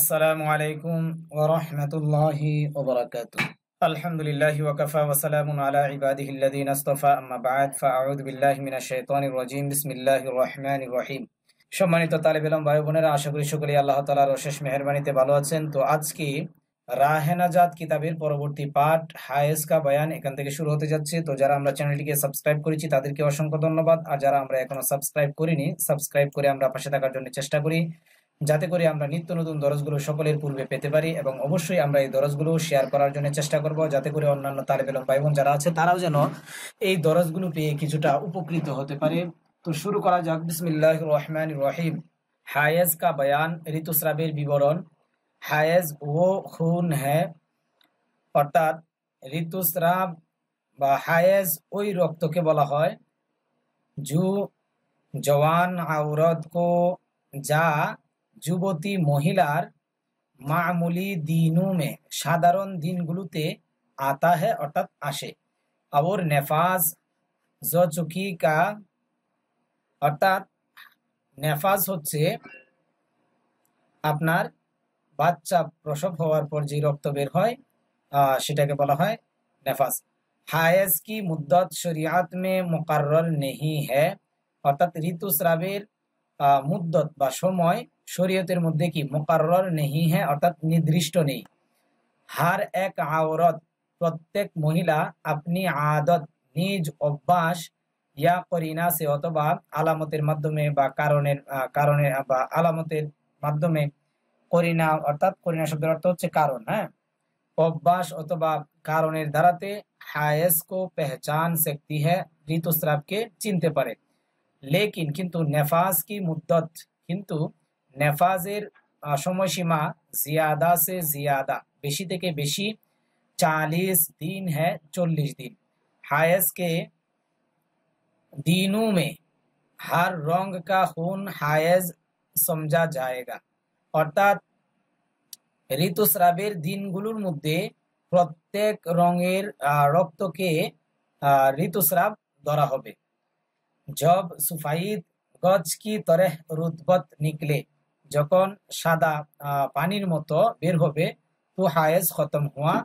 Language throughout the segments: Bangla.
আসসালামু আলাইকুম ওয়া রাহমাতুল্লাহি ওয়া বারাকাতুহু। আলহামদুলিল্লাহি ওয়া কাফা ওয়া সালামুন আলা ইবাদিহিল্লাযীনা ইসতাফা, আম্মা বা'দ, ফাআউযু বিল্লাহি মিনাশ শাইতানির রাজীম। বিসমিল্লাহির রহমানির রহিম। সম্মানিত তালিব ইলম ভাই বোনেরা, আশা করি সকলেই আল্লাহ তাআলার অশেষ মেহেরবানিতে ভালো আছেন। তো আজকে রাহে নাজাত কিতাবের পরবর্তী পাঠ হায়েজ কা বয়ান এখান থেকে শুরু হতে যাচ্ছে। তো যারা আমরা চ্যানেলটিকে সাবস্ক্রাইব করেছি তাদেরকে অসংখ্য ধন্যবাদ, আর যারা আমরা এখনো সাবস্ক্রাইব করিনি, সাবস্ক্রাইব করে আমরা পাশে থাকার জন্য চেষ্টা করি, যাতে করে আমরা নিত্য নতুন দরজগুলো সকলের পূর্বে পেতে পারি। এবং অবশ্যই আমরা এই দরজগুলো শেয়ার করার জন্য চেষ্টা করব, যাতে করে অন্যান্য তালিব ইলম ভাই বোন যারা আছে তারাও যেন এই দরজগুলো পেয়ে কিছুটা উপকৃত হতে পারে। তো শুরু করা যাক। বিসমিল্লাহির রহমানির রহিম। হায়েজ কা বয়ান, ঋতুস্রাবের বিবরণ। হায়েজ ও খুন হ্যায়, অর্থাৎ ঋতুস্রাব বা হায়েজ ওই রক্তকে বলা হয় জু জওয়ান আওরত কো, যা যুবতী মহিলার মামুলি দিনু মে, সাধারণ দিনগুলোতে আতা है অর্থাৎ আসে। और नेफाज जो चुकी का, অর্থাৎ নেফাজ হচ্ছে আপনার বাচ্চা প্রসব হওয়ার পর যে রক্ত বের হয় সেটাকে বলা হয় নেফাজ। হায়েজ কি মুদ্দত শরিয়াত মে মুকাররর নেহি হ্যায়, অর্থাৎ ঋতুস্রাবের মুদ্দত বা সময় শরীয়তের মধ্যে কি মুকাররর নেহি হ্যায়, অর্থাৎ নির্দিষ্ট নেই। হার এক আওরত, প্রত্যেক মহিলা আপনি আদত, নিজ অভ্যাস, ইয়া করিনা সে, অথবা আলামতের মাধ্যমে বা কারণে বা আলামতের মাধ্যমে। করিনা অর্থাৎ করিনা শব্দের অর্থ হচ্ছে কারণ, হ্যাঁ, অভ্যাস অথবা কারণের দ্বারাতে হায়েজ কো পেহচান सकती है, ঋতুস্রাবকে চিনতে পারে। লেকিন কিন্তু নেফাজ কি মুদ্দত, কিন্তু নেফাজের সময়সীমা জিয়াদা সে জিয়াদা, বেশি থেকে বেশি 40 दिन है, 40 दिन। हायज के दिनों में हर रंग का खून हायज समझा जाएगा, অর্থাৎ ঋতুস্রাবের দিনগুলোর মধ্যে প্রত্যেক রঙের রক্তকে ঋতুস্রাব ধরা হবে। জব সুফাইদ গজ কি তরহ রুতবত নিকলে, যখন সাদা পানির মতো বের হবে, তো হায়েজ খতম হুয়া,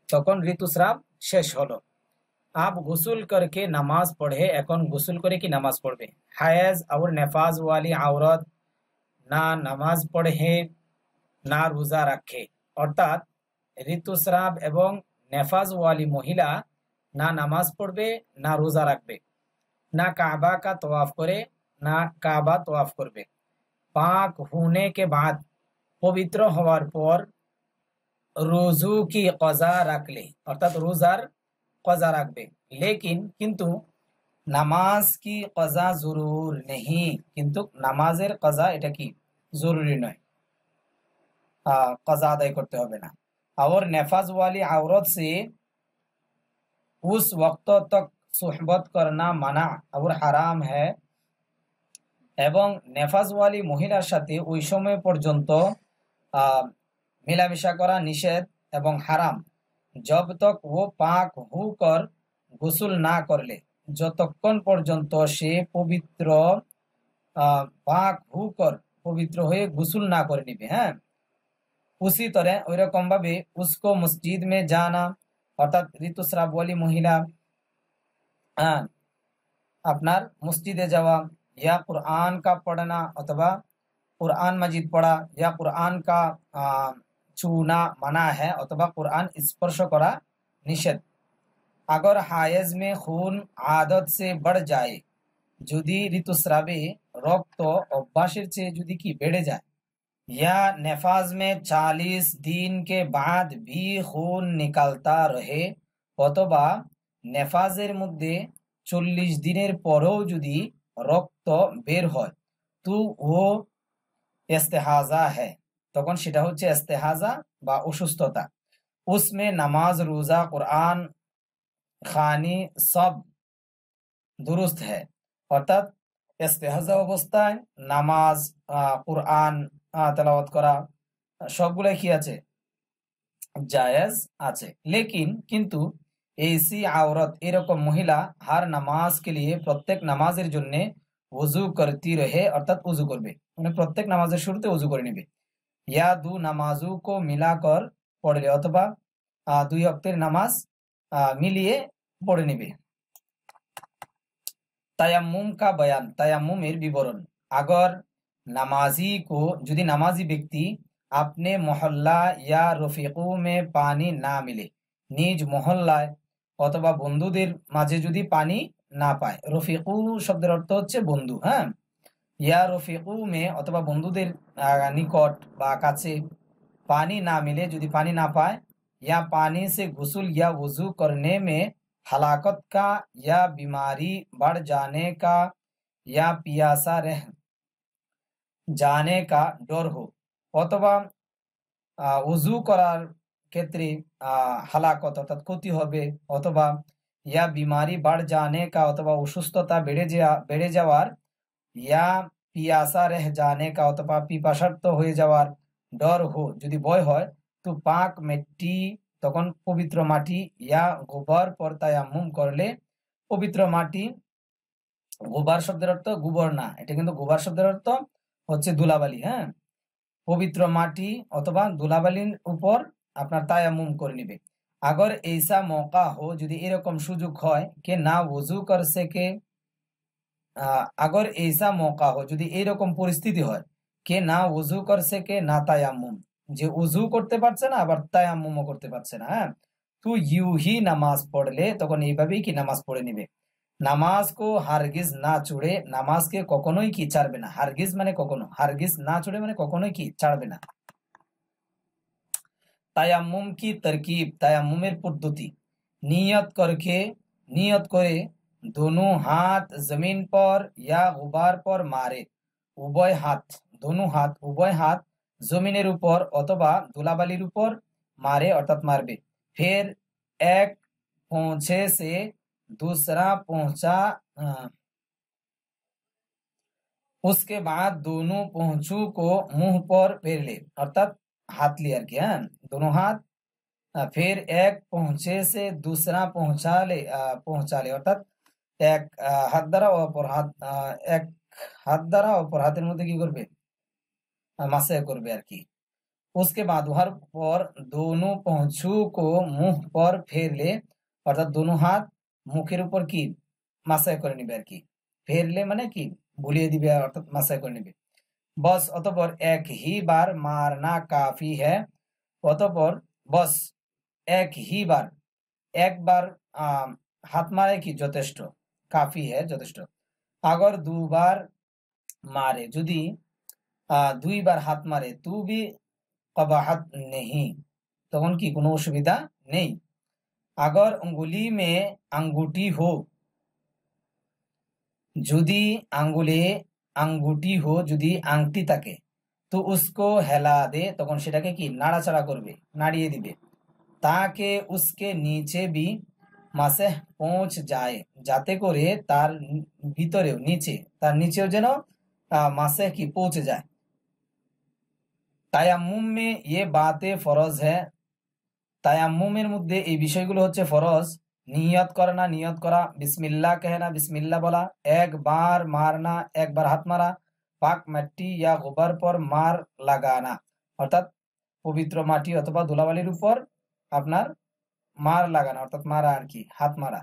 তখন ঋতুস্রাব শেষ হলো। আব গোসল করকে নামাজ পড়ে, এখন গোসল করে কি নামাজ পড়বে। হায়েজ और নেফাজ ওয়ালি আওরত না নামাজ পড়ে না রোজা রাখে, অর্থাৎ ঋতুস্রাব এবং নেফাজ ওয়ালি মহিলা না নামাজ পড়বে না রোজা রাখবে, না কাবা কা তওয়াফ করে না কাবা তওয়াফ করবে। পাক হোনে কে বাদ, পবিত্র হওয়ার পর রোজু কি কজা রাখলে, অর্থাৎ রোজার কজা রাখবে। লেকিন কিন্তু নামাজ কি কজা জরুর নেই, কিন্তু নামাজের কজা এটা কি জরুরি নয়, कज़ा अदा करते হবে না। और नफाज वाली औरत से उस वक्त तक सुहबत करना मना और हराम है, এবং নেফাজ ওয়ালি মহিলার সাথে ওই সময় পর্যন্ত মেলামেশা করা নিষেধ এবং হারাম। जब तक वो पाक होकर গোসল না করলে, যতক্ষণ পর্যন্ত সে পবিত্র পাক হোকর, পবিত্র হয়ে গোসল না করে নিবে। হ্যাঁ, उसी तरह ওই রকম ভাবে उसको मस्जिद में जाना, অর্থাৎ ঋতুস্রাব ওয়ালি মহিলা আপনার মসজিদে যাওয়া, या कुरान का पढ़ना, अथवा कुरान मजीद पढ़ा, या कुरान का छूना मना है, अथवा कुरान स्पर्श करा निषेध। अगर हायज में खून आदत से बढ़ जाए, যদি ঋতুস্রাবে রক্ত অভ্যাসের চেয়ে যদি কি বেড়ে যায়, या नफाज में 40 दिन के बाद भी खून निकलता रहे, অথবা নেফাজের মধ্যে 40 দিনের পরেও যদি রক্ত বের হয়, তো ও ইস্তেহাজা হ্যায়, তখন সেটা হচ্ছে ইস্তেহাজা বা অসুস্থতা। উসমে নামাজ রোজা কোরআন খানি সব দুরুস্ত হ্যায়, অর্থাৎ ইস্তেহাজা অবস্থায় নামাজ কোরআন তেলাওয়াত করা সবগুলাই কি আছে, জায়েজ আছে। লেকিন কিন্তু ऐसी औरत, এরকম মহিলা হার নামাজ কে লিয়ে, প্রত্যেক নামাজের জন্য ওযু করতি রহে, অর্থাৎ ওযু করবে, মানে প্রত্যেক নামাজের শুরুতে ওযু করে নেবে। या दो नमाजों को मिलाकर पढ़ ले अथवा दुई वक्तेर नामाज मिलिए पढ़े निबे। तायाम्मुम का बयान, तायाम्मुमेर विवरण। अगर नमाजी को, यदि नमाजी व्यक्ति अपने मोहल्ला या रफिकू में पानी ना मिले, निज मोहल्लाय অথবা বন্ধুদের মাঝে যদি পানি না পায়, রফিকু শব্দের অর্থ হচ্ছে বন্ধু, হ্যাঁ, ইয়া রফিকু মে অথবা বন্ধুদের নিকট বা কাছে पानी ना मिले, यदि पानी ना पाए, या पानी से गुस्ल या वजू करने में हलाकत का या बीमारी बढ़ जाने का या पियासा रह जाने का डर हो, अथवा वजू करार ক্ষেত্রে হালাকত অর্থাৎ ক্ষতি হবে, অথবা ইয়া বিমারি বাড় জানে কা অথবা অসুস্থতা বেড়ে যাওয়ার, ইয়া পিয়াসা রেহ জানে কা অথবা পিপাসার্ত হয়ে যাওয়ার ডর হো, যদি ভয় হয়, তো পাক মিট্টি তখন পবিত্র মাটি, ইয়া গোবর পর তায়াম্মুম করলে পবিত্র মাটি। গোবর শব্দের অর্থ গোবর না, এটা কিন্তু গোবর শব্দের অর্থ হচ্ছে ধুলাবালি, হ্যাঁ, পবিত্র মাটি অথবা ধুলাবালির উপর আপনার তায়াম্মুম করে নিবে। अगर ऐसा मौका हो, যদি এরকম সুযোগ হয়, कि ना वजू कर सके, अगर ऐसा मौका हो, যদি এরকম পরিস্থিতি হয়, कि ना वजू कर सके ना तायाम्मुम, যে ওযু করতে পারছে না আবার তায়াম্মুমও করতে পারছে না, হ্যাঁ, তো ইউহি নামাজ পড়লে তখন এইভাবেই কি নামাজ পড়ে নিবে। নামাজ কো হারগিজ না ছুড়ে, নামাজকে কখনোই কি ছাড়বে না। হারগিজ মানে কখনো, হারগিজ না ছুড়ে মানে কখনোই কি ছাড়বে না। তায়াম্মুম কি तरकीब, তায়াম্মুমের পদ্ধতি। নিয়ত করে दोनों हाथ जमीन पर या गुबार पर मारे, উভয় হাত, दोनों हाथ উভয় হাত জমিনের উপর অথবা ধুলাবালির উপর मारे অর্থাৎ মারবে। फिर एक पोंछे से दूसरा पोंछा, उसके बाद दोनों पोंछू को मुंह पर फेर ले, अर्थात हाथ लिए আর কি, হ্যাঁ, दोनों हाथ, फिर एक पोंछे से दूसरा पहुंचा ले অর্থাৎ এক হাত দ্বারা অপর হাত, এক হাত দ্বারা অপর হাতের মধ্যে কি করবে, মাসে করবে আর কি। उसके बाद हर पर दोनों पोंछू को मुंह पर फेर ले, অর্থাৎ दोनों हाथ মুখের উপর কি মাসে করে নিবে আর কি। फेर ले মানে কি বুলিয়ে দিবে, অর্থাৎ মাসে করে নিবে। बस অতঃপর एक ही बार मारना काफी है, অতঃপর बस एक ही बार, एक बार हाथ मारे की যথেষ্ট, काफी है যথেষ্ট। अगर दो बार मारे, যদি দুই বার হাত মারে, তু भी कबाहत नहीं, তখন কি কোনো অসুবিধা নেই। अगर उंगली में अंगूठी हो, যদি আঙ্গুলে আঙ্গুটি हो, যদি আংটি থাকে, তো उसको हिला दे, তখন সেটাকে কি নাড়াচাড়া করবে, নাড়িয়ে দিবে। ताकि उसके नीचे भी মাসেহ পৌঁছ যায়, যাতে করে তার ভিতরেও, নিচে, তার নিচেও যেন মাসেহ কি পৌঁছে যায়। তায়াম্মুম মে ये बातें फरज है, তায়াম্মুমের মধ্যে এই বিষয়গুলো হচ্ছে ফরজ। নিয়ত করা, নিয়ত করা, বিসমিল্লাহ कहना, বিসমিল্লাহ বলা, একবার মারনা, একবার হাত মারা, পাক মাটি या গোবর पर মার লাগানা, অর্থাৎ পবিত্র মাটি অথবা ধুলাবালির উপর আপনার মার লাগানা, অর্থাৎ মারা আর কি, হাত মারা।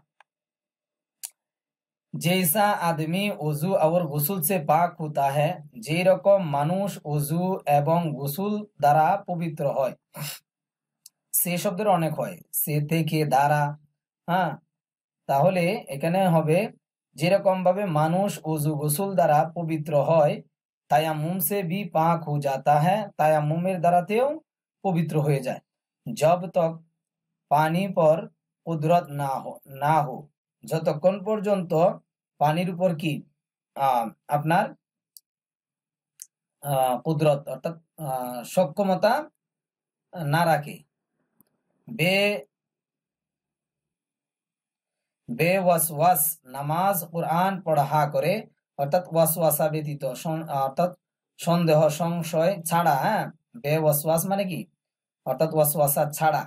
जैसा आदमी वजू और गुसुल से पाक होता है, যে রকম মানুষ ওযু এবং গোসল দ্বারা পবিত্র হয়। সে শব্দের অনেক হয়, সে থেকে দ্বারা, হ্যাঁ, তাহলে এখানে হবে যেরকম ভাবে মানুষ ওযু গোসল দ্বারা পবিত্র হয়, তায়াম্মুম से भी पाक हो जाता है, তায়াম্মুমের দ্বারাতেও পবিত্র হয়ে যায়। जब तक পানি পর কুদরত না हो, যতক্ষণ পর্যন্ত পানির উপর কি আপনার কুদরত অর্থাৎ সক্ষমতা না রাখে। বেওয়াসওয়াস নামাজ কুরআন পড়া করে, অর্থাৎ ওয়াসওয়াসা ব্যতীত, অর্থাৎ সন্দেহ সংশয় ছাড়া, হ্যাঁ, বেওয়াসওয়াস মানে কি, অর্থাৎ ওয়াসওয়াসা ছাড়া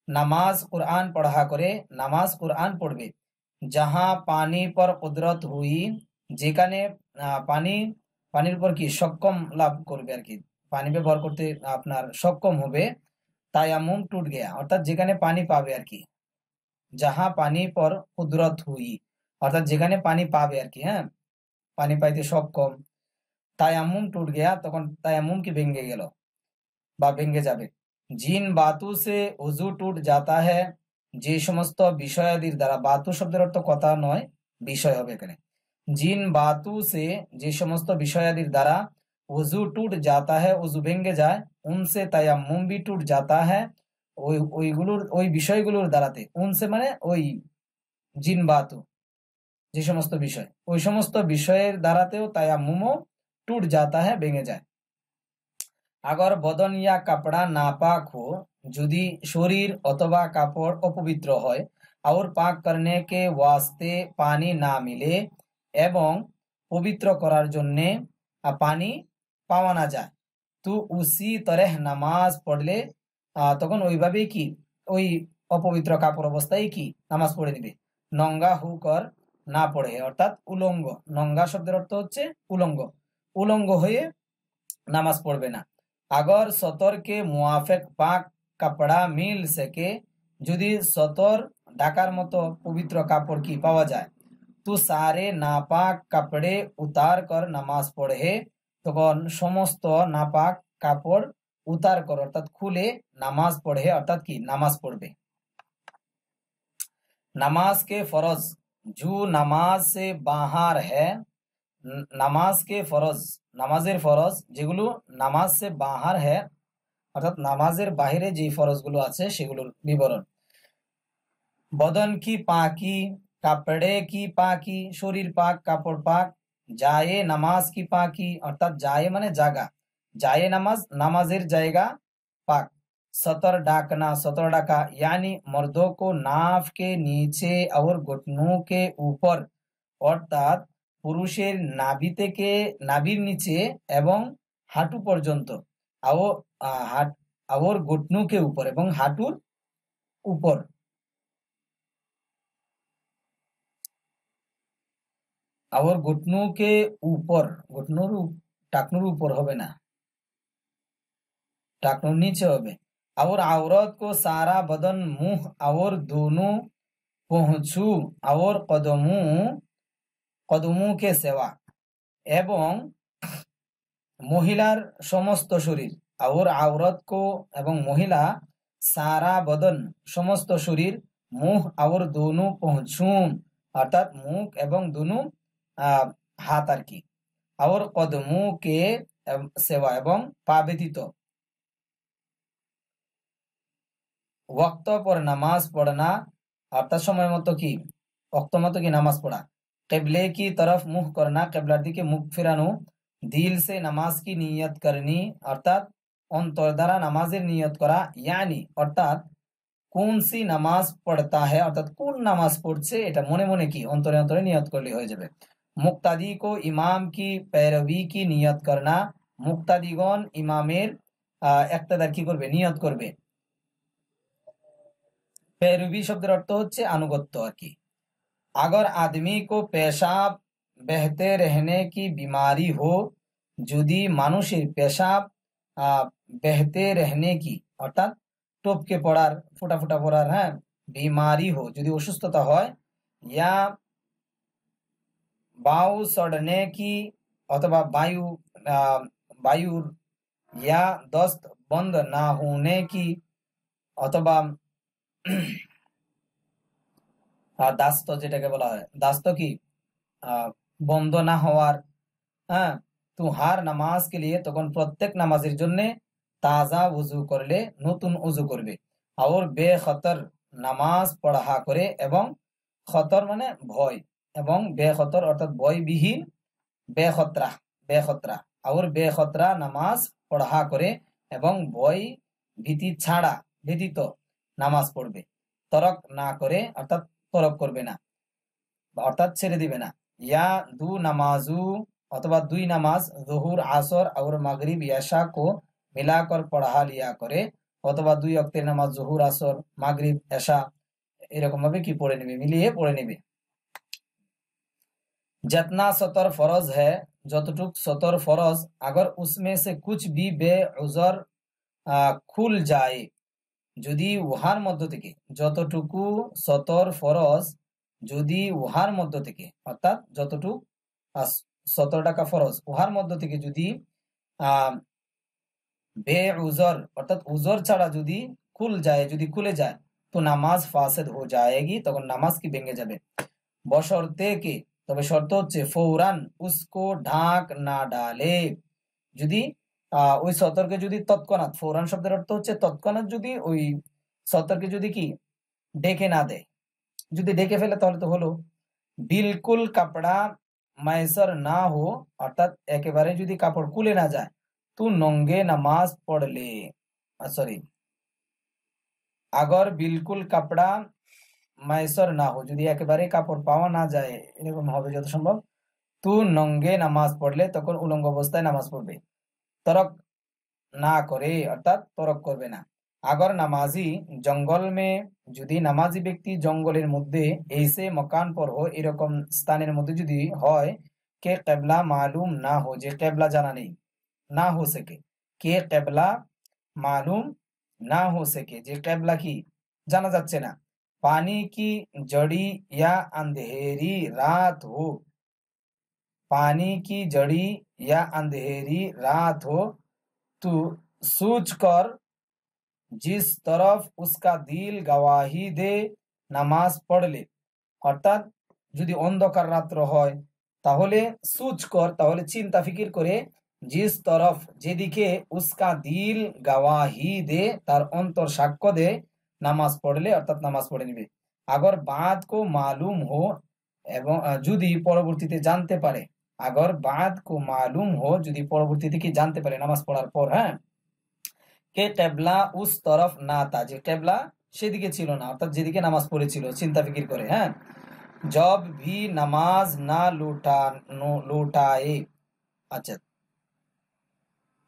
নামাজ কুরআন পড়া করে, নামাজ কুরআন পড়বে। যাহা পানি পর কুদরত হুই, যেখানে পানির উপর কি সক্ষম লাভ করবে আর কি, পানি ব্যবহার করতে আপনার সক্ষম হবে, তায়াম্মুম টুট গেয়া, অর্থাৎ যেখানে পানি পাবে আর কি, যাহা পানি পর কুদরত হুই, অর্থাৎ যেখানে পানি পাবে আর কি, হ্যাঁ, পানি পাইতে সক্ষম, তায়াম্মুম টুট গেয়া, তখন তায়াম্মুম কি ভেঙে গেল বা ভেঙে যাবে। জিন বাতু সে উজু টুট যাতা হ্যাঁ, যে সমস্ত বিষয়াদির দ্বারা, বাতু শব্দের অর্থ কথা নয়, বিষয় হবে এখানে। জিন বাতু সে, যে সমস্ত বিষয়াদির দ্বারা, উজু টুট যাতা হ্যাঁ, উজু ভেঙে যায়, উনসে তায়াম্মুম ভি টুট যাতা হ্যাঁ, ওই বিষয়গুলোর দ্বারাতে, উনসে মানে ওই জিন বাতু, যে সমস্ত বিষয়, ওই সমস্ত বিষয়ের দ্বারাতেও তায়াম্মুমও টুট যাতা হ্যাঁ, ভেঙে যায়। अगर बदन या कपड़ा नापाक हो, যদি শরীর অথবা কাপড় অপবিত্র হয়, और পাক करने के वास्ते পানি না মিলে, এবং পবিত্র করার জন্য পানি পাওয়া না যায়, তো উসি তরহ নামাজ পড়লে, তখন ওইভাবেই কি, ওই অপবিত্র কাপড় অবস্থায় কি নামাজ পড়ে দিবে, নঙ্গা হুকর না পড়ে, অর্থাৎ উলঙ্গ, নঙ্গা শব্দের অর্থ হচ্ছে উলঙ্গ, উলঙ্গ হয়ে নামাজ পড়বে না। अगर सतर के मुआफिक पाक कपड़ा मिल सके, যদি সতর ঢাকার মতো পবিত্র কাপড় কি পাওয়া যায়, তো সারে নাপাক কাপড়ে উতার কর নামাজ পড়ে, তখন সমস্ত নাপাক কাপড় উতার কর, অর্থাৎ খুলে নামাজ পড়ে, অর্থাৎ কি নামাজ পড়বে। नमाज के फरज, जो नमाज से बाहर है, নামাজ কে ফরজ, নামাজের ফরজ যেগুলো নামাজ সে বাহার হ্যাঁ, অর্থাৎ নামাজের বাহিরে যে ফরজগুলো আছে সেগুলোর বিবরণ। বদন কি পাকি, কাপড়ে কি পাকি, শরীর পাক, কাপড় পাক, জায়ে নামাজ কি পাকি, অর্থাৎ জায়ে মানে জায়গা, জায়ে নামাজ, নামাজের জায়গা পাক। सतर डाकना, सतर डाका, यानी मर्दों को नाफ के नीचे और घुटनों के ऊपर, অর্থাৎ পুরুষের নাভি থেকে, নাভির নিচে এবং হাঁটু পর্যন্ত, আওর ঘুটনুকে উপর, এবং হাঁটুর উপর, আওর ঘুটনুকে উপর, ঘুটনুর টাকনুর উপর হবে না, टाकनूर नीचे होवे। और औरत को सारा बदन, मुंह और दोनों पहुंचू और कदमों के सेवा, এবং মহিলার সমস্ত শরীর, और औरत को এবং মহিলা, সারা বদন সমস্ত শরীর, মুখ और दोनों पहुंचूम অর্থাৎ মুখ এবং দুনু হাত আর কি, और कदमों के সেবা এবং পা ব্যতীত, वक्त पर नमाज पढ़ना अर्थात समय मतो की, वक्त मतो की नमाज पढ़ा, किबले की तरफ मुंह करना, किबलार दिके मुख फिरानो, दिल से नमाज की नियत करनी अर्थात अंतर द्वारा नमाजेर नियत करा, यानी अर्थात कौन सी नमाज पढ़ता है अर्थात कौन नमाज पढ़ছে এটা মনে মনে কি অন্তরে অন্তরে নিয়ত করলে হয়ে যাবে। মুক্তাদি को इमाम की पैरवी की नियत करना, মুক্তাদিগণ ইমামের ইক্তেদার কি করবে, নিয়ত করবে। पैरवी शब्द अर्थ होच्छे अनुगत्य আর কি। अगर आदमी को पेशाब बहते रहने की बीमारी हो, যদি মানুষের পেশাব बहते रहने की অর্থাৎ টপকে পড়ার, ফোঁটা ফোঁটা পড়ার, হ্যাঁ, बीमारी हो যদি অসুস্থতা হয়, या বায়ু सड़ने की অথবা বায়ুর, या दस्त बंद ना होने की অথবা দাস্ত যেটাকে বলা হয়, দাস্ত কি বন্ধ না হওয়ার, হ্যাঁ, তো হার নামাজ কে লিয়ে, তখন প্রত্যেক নামাজের জন্য তাজা ওযু করলে, নতুন ওযু করবে, আর বেখতর নামাজ পড়া করে, এবং খতর মানে ভয়, এবং বেখতর অর্থাৎ ভয়বিহীন, বেখতরা, বেখতরা, আর বেখতরা নামাজ পড়া করে, এবং ভয় ভীতি ছাড়া, ব্যতীত নামাজ পড়বে, তরক না করে অর্থাৎ তরক করবে না, অর্থাৎ ছেড়ে দিবে না। ইয়া দু নামাজু অথবা দুই নামাজ, জোহর আসর और মাগরিব ইয়াশা को মিলাকর পড়া লিয়া করে, অথবা দুই ওয়াক্তের নামাজ জোহর আসর মাগরিব এশা এরকম ভাবে কি পড়ে নেবে, মিলিয়ে পড়ে নেবে। जितना सतर फरज है যতটুক সতর ফরজ अगर उसमें से कुछ भी बेउजर খুল যায়, যদি উহার মধ্য থেকে যতটুকু সতর ফরজ, যদি উহার মধ্য থেকে অর্থাৎ যতটুক 17 টাকা ফরজ উহার মধ্য থেকে যদি আহ বেউজর অর্থাৎ উজর ছাড়া যদি খুল যায়, যদি খুলে যায়, তো নামাজ ফাসেদ হয়ে যায়গি, তখন নামাজ কি ভেঙে যাবে। বশর্তে কে, তবে শর্ত হচ্ছে ফৌরান উসকো ঢাক না ডালে, যদি ওই সতর্কে যদি তৎক্ষণাৎ, ফৌরান শব্দের অর্থ হচ্ছে তৎক্ষণাৎ, যদি ওই সতর্কে যদি কি ডেকে না দেয়, যদি ডেকে ফেলে তাহলে তো হলো। বিলকুল কাপড়া মায়সর না হো, অর্থাৎ একেবারে যদি কাপড় খুলে না যায়, তু নঙ্গে নামাজ পড়লে, সরি, আগর বিলকুল কাপড়া মায়সর না হো, যদি একেবারে কাপড় পাওয়া না যায়, এরকম হবে যত সম্ভব, তু নঙ্গে নামাজ পড়লে, তখন উলঙ্গ অবস্থায় নামাজ পড়বে, তরক না করে, অর্থাৎ তরক করবে না। আগর নামাজি জঙ্গল মে, যদি নামাজি ব্যক্তি জঙ্গলের মধ্যে, এইসে মকান পর হো, এরকম স্থানের মধ্যে যদি হয়, কে কেবলা মালুম না হো, যে কেবলা জানা নেই, না হো সকে, কে কেবলা মালুম না হো সকে, যে কেবলা কি জানা যাচ্ছে না। পানি কি জড়ি या अंधेरी रात हो, पानी की जड़ी या अंधेरी रात हो, तू सूझ कर जिस तरफ उसका दिल गवाही दे নামাজ পড়লে, অর্থাৎ যদি অন্ধকার রাত্র হয়, তাহলে সুচ কর, তাহলে চিন্তা ফিকির করে, জিস তরফ যেদিকে, উসকা দিল গওয়াহি দে, তার অন্তর সাক্ষ্য দে, নামাজ পড়লে, অর্থাৎ নামাজ পড়ে নিবে। আগর বাদ কো মালুম হো, এবং যদি পরবর্তীতে জানতে পারে, আগর বাদ কো মালুম হো, যদি পরবর্তীতে কি জানতে পারে নামাজ পড়ার পর, হ্যাঁ, কে কেবলা উস তরফ না তা, যে কেবলা সেদিকে ছিল না, অর্থাৎ যেদিকে নামাজ পড়েছিল, চিন্তা ফিকির করে, হ্যাঁ। জব ভি নামাজ না লুটায়ে, আচ্ছা,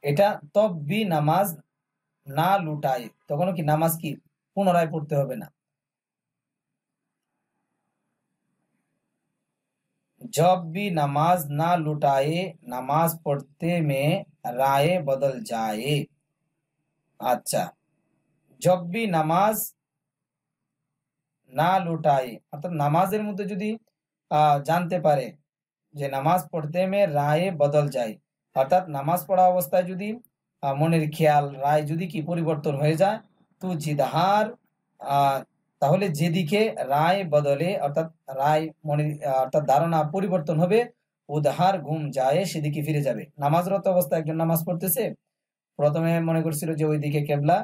এটা তব ভি নামাজ না লুটায়ে, তখন কি নামাজ কি পুনরায় পড়তে হবে না। जब भी नमाज ना लुटाए, नमाज पढ़ते में राय बदल जाए। अच्छा, जब भी नामाज না লুটাই, অর্থাৎ নামাজের মধ্যে যদি জানতে পারে যে নামাজ পড়তে মে রায়ে বদল যায়, অর্থাৎ নামাজ পড়া অবস্থায় যদি মনের খেয়াল রায় যদি কি পরিবর্তন হয়ে যায়, তো জিদহার, তাহলে যেদিকে রায় বদলে, অর্থাৎ রায় মনের, অর্থাৎ ধারণা পরিবর্তন হবে, উদহার ঘুম যায়, সেদিকে ফিরে যাবে। নামাজরত অবস্থায় একজন নামাজ পড়তেছে, প্রথমে মনে করছিল যে ওইদিকে কেবলা,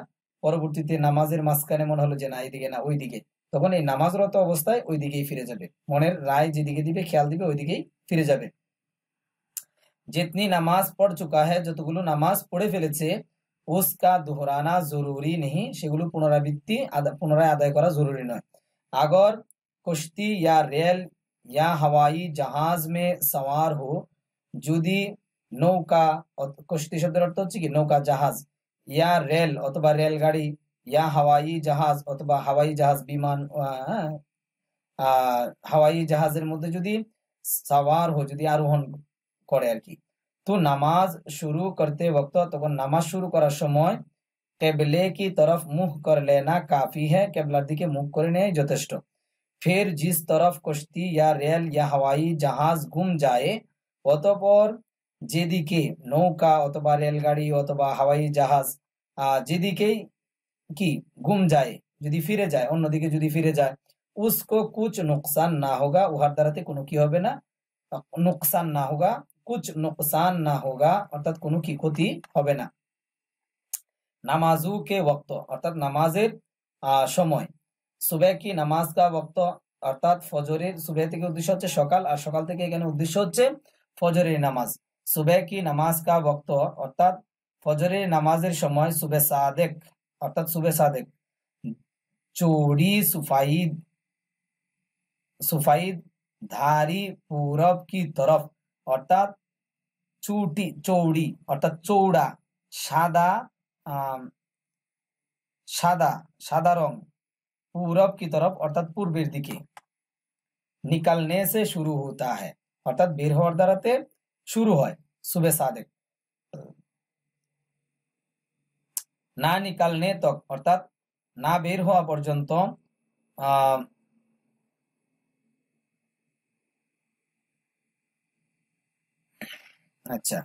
পরবর্তীতে নামাজের মাঝখানে মনে হলো যে না এইদিকে না ওইদিকে, তখন এই নামাজরত অবস্থায় ওই দিকেই ফিরে যাবে, মনের রায় যেদিকে দিবে, খেয়াল দিবে, ওইদিকেই ফিরে যাবে। जितनी নামাজ পড় চুকা है, যতগুলো নামাজ পড়ে ফেলেছে, उसका दोहराना जरूरी नहीं, সেগুলো পুনরায় আদায় করা জরুরি নয়। अगर कुश्ती या रेल या हवाई जहाज में सवार हो, যদি নৌকা, কুশ্তি শব্দের অর্থ হচ্ছে কি নৌকা, জাহাজ, ইয়া রেল অথবা রেলগাড়ি, ইয়া হাওয়াই জাহাজ অথবা হাওয়াই জাহাজ, বিমান, হাওয়াই জাহাজের মধ্যে যদি সাওয়ার হো, যদি আরোহণ করে আর কি, তো নামাজ শুরু করতে ওয়াক্ত, তখন নামাজ শুরু করার সময় কেবলে কি তরফ মুখ করে লেনা কাফি है, কেবলার দিকে মুখ করে নেয় যথেষ্ট। फिर जिस तरफ कुश्ती या रेल या हवाई जहाज घूम जाए, অতঃপর যেদিকে নৌকা অথবা রেলগাড়ি অথবা হাওয়াই জাহাজ যেদিকেই কি ঘুম যায়, যদি ফিরে যায়, অন্যদিকে যদি ফিরে যায়, उसको कुछ नुकसान ना होगा, উহার দ্বারাতে কোনো কি হবে না, নুকসান না হোগা, কুছ নুকসান না হোগা, অর্থাৎ কোনো কি ক্ষতি হবে না। নামাজু কে ওয়াক্ত, অর্থাৎ নামাজের সময়। সুবহ কি নামাজ কা ওয়াক্ত, অর্থাৎ ফজরের, সুবহ থেকে উদ্দেশ্য হচ্ছে সকাল, আর সকাল থেকে এখানে উদ্দেশ্য হচ্ছে ফজরের নামাজ। সুবহ কি নামাজ কা ওয়াক্ত, অর্থাৎ ফজরের নামাজের সময়। সুবহ সাদেক, অর্থাৎ সুবহ সাদেক, চৌড়ি সুফাইদ, সুফাইদ ধারি পূরব কি তরফ, অর্থাৎ চুটি চৌড়ি, অর্থাৎ চৌড়া, সাদা, সাদা সাদা রং, পূরব কি তরফ, অর্থাৎ পূর্বের দিকে। নিকালনে সে শুরু হতা হ্যায়, অর্থাৎ বের হওয়ার দ্বারাতে শুরু হয় সুবে সাদেক, না নিকালনে তক অর্থাৎ না বের হওয়া পর্যন্ত। अच्छा,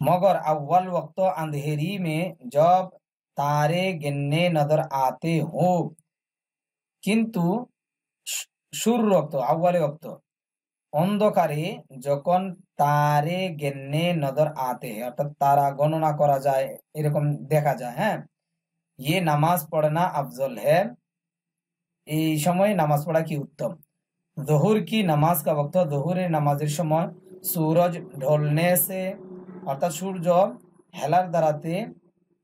मगर अव्वल वक्त अंधेरी में जब तारे गिनने नजर आते हो, किंतु शुरू वक्त अव्वल वक्त অন্ধকারে যখন তারে গেন্নে নজর আতে हैं অর্থাৎ তারা গণনা করা যায়, এরকম দেখা যায়। হ্যাঁ, ये নামাজ পড়না अफजल है, এই সময় নামাজ পড়া কি উত্তম। জোহর কি নামাজ কা ওয়াক্ত, জোহরের নামাজের সময় सूरज ढलने से অর্থাৎ সূর্য হেলার দ্বারাতে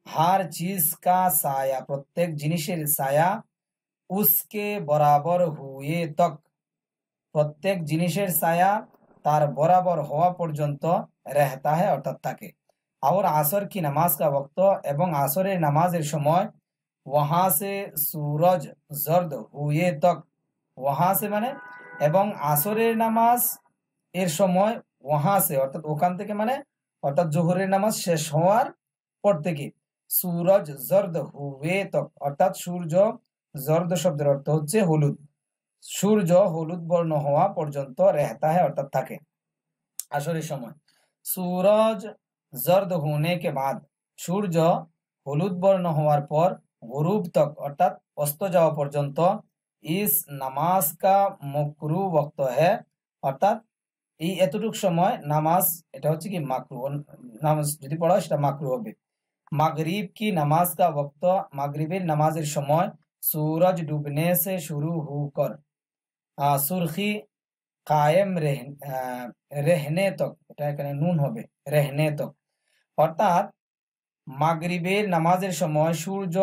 हर चीज का साया প্রত্যেক জিনিসের ছায়া उसके बराबर हुए तक প্রত্যেক জিনিসের ছায়া তার বরাবর হওয়া পর্যন্ত रहता है অর্থাৎ থাকে। और আসর কি নামাজ কা ওয়াক্ত এবং আসরের নামাজের সময় वहां से सूरज जर्द हुए तक, वहां से মানে এবং আসরের নামাজ এর সময় वहां से অর্থাৎ ওখান থেকে মানে অর্থাৎ জোহরের নামাজ শেষ হওয়ার পর থেকে सूरज जर्द हुए तक অর্থাৎ সূর্য, জর্দ শব্দের অর্থ হচ্ছে হলুদ, সূর্য হলুদ বর্ণ হওয়া পর্যন্ত रहता है অর্থাৎ থাকে। আসরের সময় सूरज जर्द होने के बाद সূর্য হলুদ বর্ণ হওয়ার পর গুরুব তক অর্থাৎ অস্ত যাওয়া পর্যন্ত ইস নামাজ কা মকরু ওয়াক্ত হ্যায় অর্থাৎ এই এতটুক সময় নামাজ, এটা হচ্ছে কি মাকরু, নামাজ যদি পড়া সেটা মাকরু হবে। মাগরিব কি নামাজ কা ওয়াক্ত, মাগরিবের নামাজের সময় सूरज डूबने से शुरू होकर सुर्खी कायम रहने तक, এটা এখানে নুন হবে, रहने तक অর্থাৎ মাগরিবের নামাজের সময় সূর্য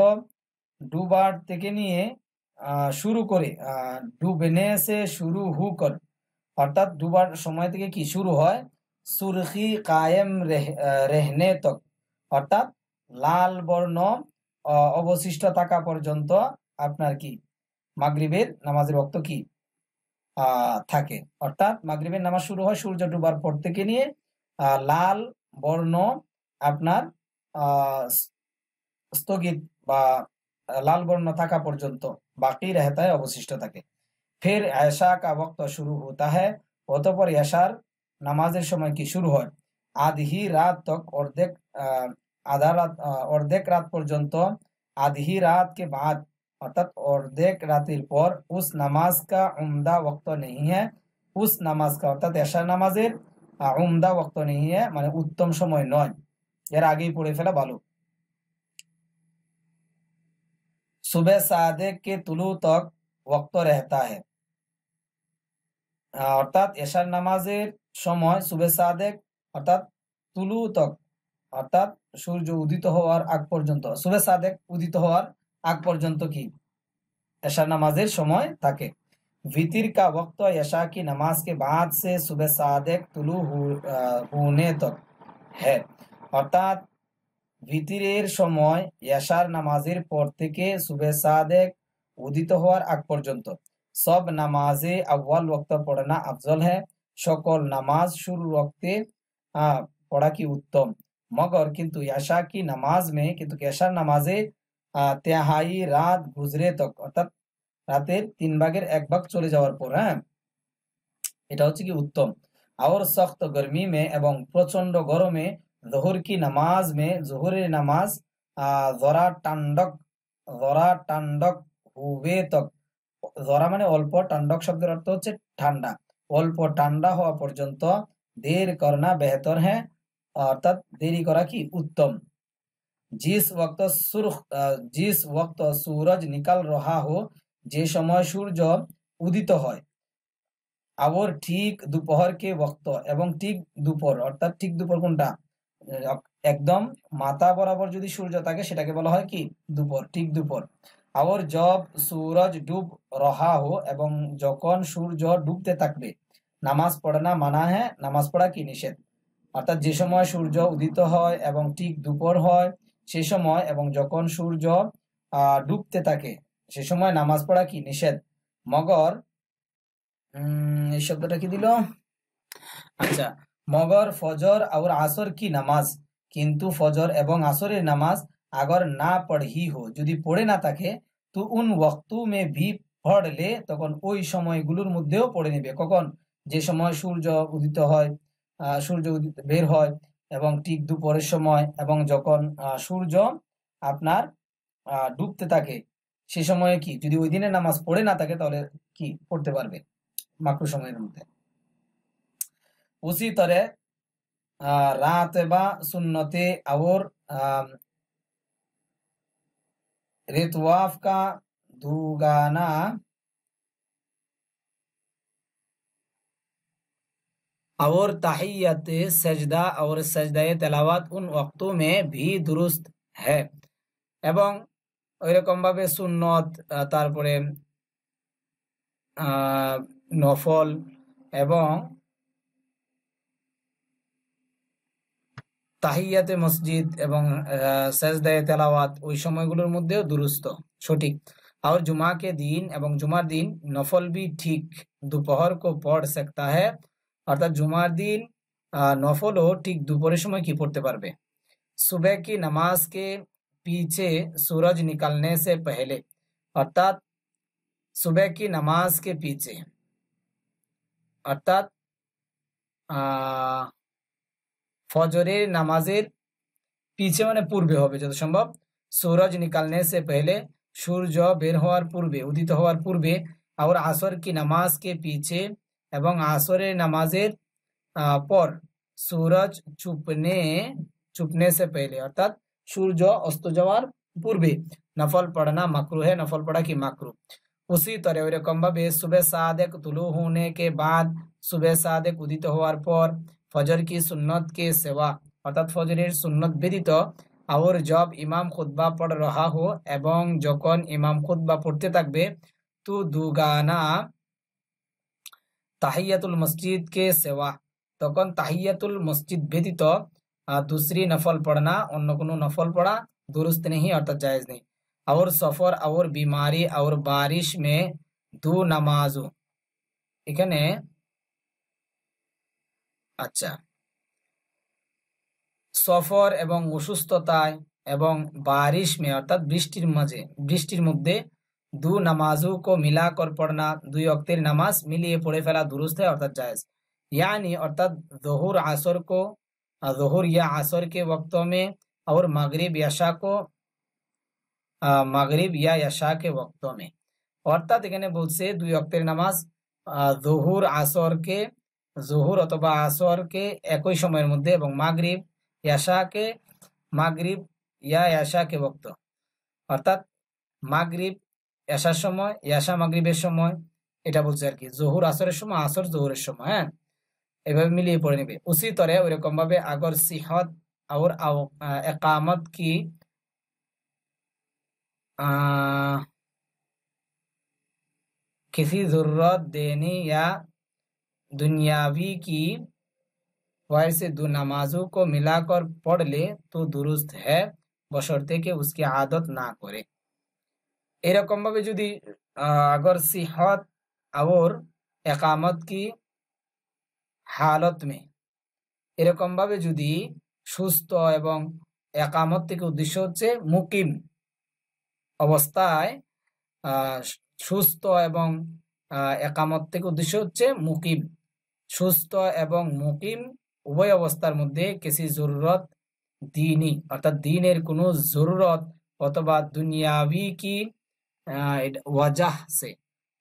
ডুবার থেকে নিয়ে শুরু করে ডুবনে সে শুরু হুকর অর্থাৎ ডুবার সময় থেকে কি শুরু হয় সুরখি কায়েম রেহনে তক অর্থাৎ লাল বর্ণ অবশিষ্ট থাকা পর্যন্ত আপনার কি মাগরিবের নামাজের ওয়াক্ত কি থাকে। অর্থাৎ মাগরিবের নামাজ শুরু হয় সূর্য ডুবার পর থেকে নিয়ে লাল বর্ণ আপনার স্থগিত বা লাল বর্ণ থাকা পর্যন্ত বাকি रहता है অবশিষ্ট থাকে। फिर ऐशा का वक्त शुरू होता है, অতঃপর এশার নামাজের সময় কি শুরু হয় আধি রাত তক অর্ধেক আধা রাত অর্ধেক রাত পর্যন্ত। আধি রাত के बाद অর্থাৎ অর্ধেক রাতের পর उस नमाज का उम्दा वक्त नहीं है, उस नमाज का অর্থাৎ এশার নামাজের উমদা ওয়াক্ত नहीं है মানে উত্তম সময় নয়, এর আগেই পড়ে ফেলা ভালো। सुबह सादेक के तुलू तक वक्त रहता है, অর্থাৎ এশার নামাজের সময় সুবে সাদেক অর্থাৎ তুলু তক অর্থাৎ সূর্য উদিত হওয়ার আগ পর্যন্ত, সুবে সাদেক উদিত হওয়ার আগ পর্যন্ত কি এশার নামাজের সময় থাকে। वितिर का वक्त यशा की नमाज के बाद से सुबह सादेक तुलू होने तक है, অর্থাৎ ভিতিরের সময় ইয়াশার নামাজের পর থেকে সুবে সাদেক উদিত হওয়ার আগ পর্যন্ত। সব নামাজে আউয়াল ওয়াক্ত পড়না আফজল হ্যায়, সকল নামাজ শুরু ওয়াক্তে পড়া কি উত্তম। মগর কিন্তু ইয়াশা কি নামাজ মে, কিন্তু ইয়াশার নামাজে তেহাই রাত গুজরে তক অর্থাৎ রাতের 3/1 চলে যাওয়ার পর, হ্যাঁ এটা হচ্ছে কি উত্তম। আর সख्त गर्मी में এবং প্রচন্ড গরমে জোহর কি নামাজ মে, জোহরের নামাজ জরা টান্ডক হুবে তক, জরা মানে অল্প, টান্ডক শব্দের অর্থ হচ্ছে ঠান্ডা, অল্প ঠান্ডা হওয়া পর্যন্ত দের করনা বেহতর হ্যাঁ অর্থাৎ দেরি করা কি উত্তম। जिस वक्त सूरज निकल रहा हो, যে সময় সূর্য উদিত হয়। আবার ঠিক দুপুর কে ওয়াক্ত এবং ঠিক দুপুর অর্থাৎ ঠিক দুপুর কোনটা একদম মাথা বরাবর যদি সূর্য থাকে সেটাকে বলা হয় কি দুপুর, ঠিক দুপুর। আবার জব सूरज ডুব রহা হো এবং যখন সূর্য ডুবতে থাকবে। নামাজ পড়না মানা হ্যাঁ, নামাজ পড়া কি নিষেধ। অর্থাৎ যে সময় সূর্য উদিত হয় এবং ঠিক দুপুর হয় সে সময় এবং যখন সূর্য ডুবতে থাকে সে সময় নামাজ পড়া কি নিষেধ। মগর এই শব্দটা কি দিল, আচ্ছা मगर फजर और आसर की नामाज किंतु फजर एवं आसरेर नामाज अगर ना पढ़ी हो यदि पढ़े ना थाके तो उन वक्तों में भी पढ़ले तखन ओई समयगुलोर मध्येও पढ़े नेबे कखन যে সময় সূর্য উদিত হয় সূর্য উদিত বের হয় এবং ঠিক দুপুরের সময় এবং যখন সূর্য আপনার ডুবতে থাকে সেই সময়ে কি যদি ওই দিনের নামাজ পড়ে না থাকে তাহলে কি পড়তে পারবে মাকরু সময়ের মধ্যে। उसी तरह रात बा सुन्नते और रितवाफ का दुगाना और ताहियत सजदा और सजदा तेलावत उन वक्तों में भी दुरुस्त है এবং ওইরকম ভাবে সুন্নত তারপরে নফল এবং তাহিয়াতে মসজিদ এবং সাজদায়ে তেলাওয়াত ওই সময়গুলোর মধ্যেও দুরুস্ত সঠিক। और जुमा के दिन एवं जुमार दिन नफल भी ठीक दोपहर को पढ़ सकता है अर्थात जुमार दिन नफलও ঠিক দুপুরের সময় কি পড়তে পারবে। सुबह की नमाज के पीछे सूरज निकलने से पहले अर्थात सुबह की नमाज के पीछे अर्थात फजरेर नामाजेर पीछे माने पूर्वे होबे যত সম্ভব सूरज निकलने से पहले सूर्य बेर होवार पूर्वे उदित होवार पूर्वे और आसर की नमाज के पीछे एवं आसरेर नामाजेर पर सूरज छुपने से पहले अर्थात सूर्य अस्त जावार पूर्वे नफल पढ़ना मकरूह है। नफल पढ़ा की मकरूह। उसी तरह एरकम भावे सुबह सादेक तुलू होने के बाद सुबह सादेक उदित होवार पर फजर की सुन्नत के सेवा अर्थात फजरेर सुन्नत व्यतीत और जब इमाम खुतबा पढ़ रहा हो एवं जखन इमाम खुतबा पढ़ते थाकबे तो दुगाना ताहियातुल मस्जिद के सेवा तखन ताहियातुल मस्जिद व्यतीत दूसरी नफल पढ़ना अन्य कोनो नफल पढ़ा दुरुस्त नहीं अर्थात जायज नहीं। और सफर और बीमारी और बारिश में दो नमाजों এখানে আচ্ছা সফর এবং অসুস্থতায় এবং बारिश में अर्थात বৃষ্টির মধ্যে दो नमाजों को मिलाकर पढ़ना दुई वक्तेर नमाज मिलिए पढ़े फेला दुरुस्त है अर्थात जायज। यानी अर्थात ज़ोहर असर को ज़ोहर या असर के वक्तों में और मगरिब याशा को मगरिब या याशा के वक्तों में अर्थात এখানে বলছে দুই ওয়াক্তের নামাজ ज़ोहर আসর के ज़ोहर অথবা আসর के একই সময়ের মধ্যে এবং মাগরিব याशा के মাগরিব या याशा के वक्त अर्थात মাগরিব याशार समय याशा মাগরিবের সময় এটা বলছে আর কি ज़ोहर আসরের সময় আসর ज़ोहरेর সময় হ্যাঁ এভাবে মিলিয়ে পড়ে নেবে। उसी तरह ওইরকম ভাবে अगर सिहत और इकामत की किसी जरूरत देने या दुनियावी की वजह से दो नमाजों को मिलाकर पढ़ ले तो दुरुस्त है बशर्ते के उसकी आदत ना करे। এরকম ভাবে যদি अगर सिहत और इकामत की हालत में এরকম ভাবে যদি সুস্থ এবং একামত থেকে উদ্দেশ্য হচ্ছে মুকিম অবস্থায় সুস্থ এবং একামত থেকে উদ্দেশ্য হচ্ছে মুকিম সুস্থ এবং মুকিম উভয় অবস্থার মধ্যে किसी जरूरत दीनी अर्थात दीनेर কোনো जरूरत अथवा दुनियावी की वजह से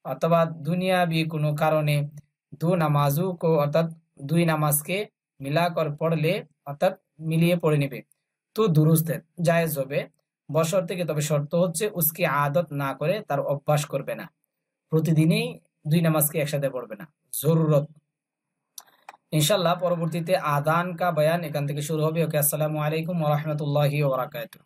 अथवा दुनियावी কোনো কারণে दो नमाजों को अर्थात दुई नामाज के मिलाकर पढ़ ले अर्थात मिलिए पढ़े नेबे तो दुरुस्त है जायज होबे बशर्ते के तबे शर्त होच्छे उसकी आदत ना करे तार अभ्यास करबे ना प्रतिदिनই दुई नामाज के एकसाथे पढ़बे ना जरूरत। इंशाल्लाह परवर्तीते आदान का बयान एखान थेके शुरू होबे। ओके, अस्सलामु आलैकुम ওয়া রাহমাতুল্লাহি ওয়া বারাকাতুহু।